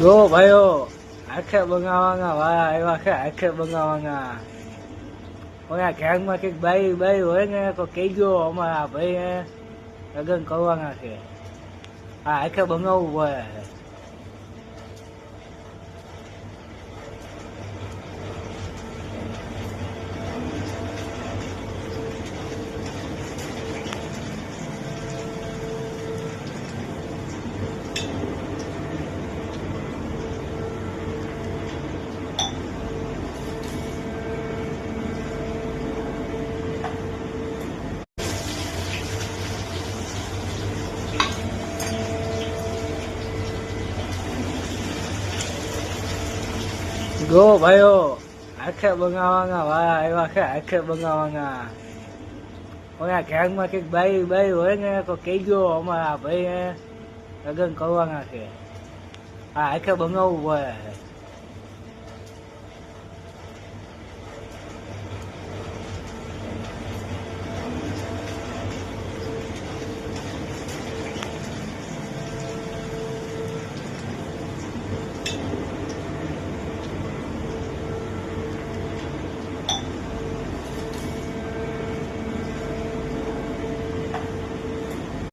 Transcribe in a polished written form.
જો ભાઈઓ આખે બંગાવાના વાળા આવ્યા છે, આખે બંગાવાના. ઓયા ઘેરમાં કઈક બાઈ હોય ને તો કહેજો, અમારા ભાઈ લગ્ન કરવાના છે. હા, આખે બંગાવવું પડે છે. જો ભાઈઓ આખે બંગાવાના વાળા આવ્યા છે, આખે બંગાવાના. ઓયા ઘેરમાં કઈક બાઈ હોય ને તો કહેજો, અમારા ભાઈ લગ્ન કરવાના છે. હા, આખે બંગાવવું પડે છે.